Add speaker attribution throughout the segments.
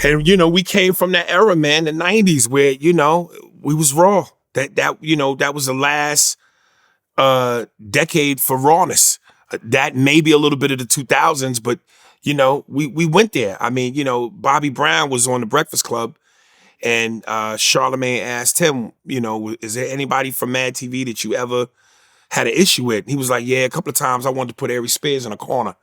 Speaker 1: And, we came from that era, man, the 90s, where, we was raw. That was the last decade for rawness. That maybe a little bit of the 2000s, but, we went there. I mean, Bobby Brown was on the Breakfast Club, and Charlamagne asked him, is there anybody from Mad TV that you ever had an issue with? And he was like, yeah, a couple of times I wanted to put Aries Spears in a corner,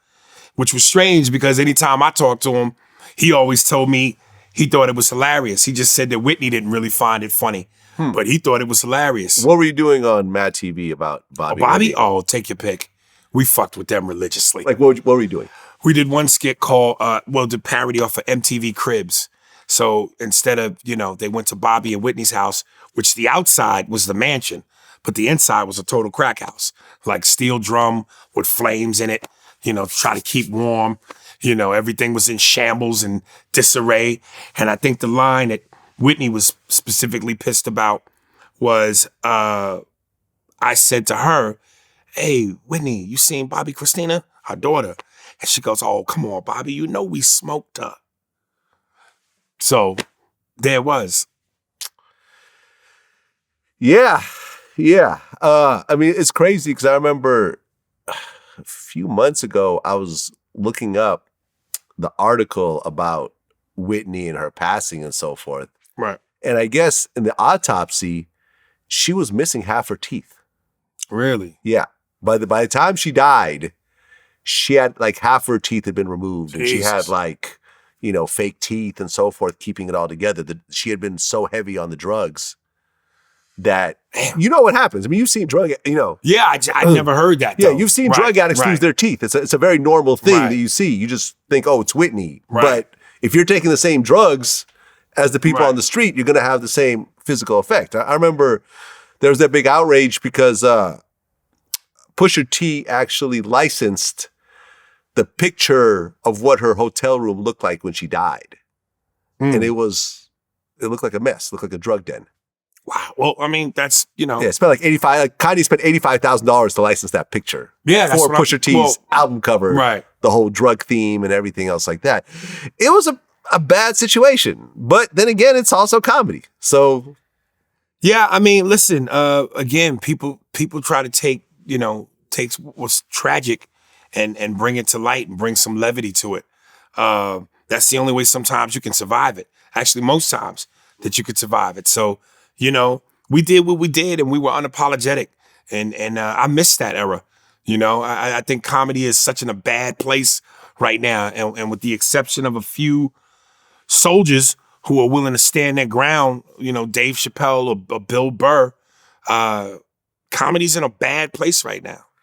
Speaker 1: which was strange because anytime I talked to him, he always told me he thought it was hilarious. He just said that Whitney didn't really find it funny, but he thought it was hilarious.
Speaker 2: What were you doing on Mad TV about Bobby?
Speaker 1: Bobby? Oh, take your pick. We fucked with them religiously.
Speaker 2: Like, what were you doing?
Speaker 1: We did one skit called, the parody off of MTV Cribs. So instead of, they went to Bobby and Whitney's house, which the outside was the mansion, but the inside was a total crack house, like steel drum with flames in it, to try to keep warm. Everything was in shambles and disarray. And I think the line that Whitney was specifically pissed about was, I said to her, hey, Whitney, you seen Bobby Christina, our daughter? And she goes, oh, come on, Bobby, we smoked her. So there it was.
Speaker 2: Yeah. I mean, it's crazy because I remember a few months ago, I was looking up the article about Whitney and her passing and so forth.
Speaker 1: Right.
Speaker 2: And I guess in the autopsy, she was missing half her teeth.
Speaker 1: Really?
Speaker 2: Yeah. By the time she died, she had like half her teeth had been removed.
Speaker 1: Jesus.
Speaker 2: And she had like, fake teeth and so forth, keeping it all together. She had been so heavy on the drugs that, you know what happens. I mean, you've seen drug,
Speaker 1: Yeah, I never heard that, though.
Speaker 2: Yeah, you've seen drug addicts lose their teeth. It's a very normal thing that you see. You just think, oh, it's Whitney.
Speaker 1: Right.
Speaker 2: But if you're taking the same drugs as the people on the street, you're going to have the same physical effect. I remember there was that big outrage because Pusha T actually licensed the picture of what her hotel room looked like when she died. And it looked like a mess, it looked like a drug den.
Speaker 1: Wow. Well, I mean, that's,
Speaker 2: Yeah, it spent like Kanye spent $85,000 to license that picture.
Speaker 1: Yeah, that's
Speaker 2: for
Speaker 1: what
Speaker 2: Pusha T's album cover.
Speaker 1: Right.
Speaker 2: The whole drug theme and everything else like that. It was a bad situation. But then again, it's also comedy. So
Speaker 1: yeah, I mean, listen, again, people try to take what's tragic and bring it to light and bring some levity to it. That's the only way sometimes you can survive it. Actually, most times that you could survive it. So, we did what we did and we were unapologetic. And I miss that era. I think comedy is such in a bad place right now. And with the exception of a few soldiers who are willing to stand their ground, Dave Chappelle or Bill Burr, comedy's in a bad place right now.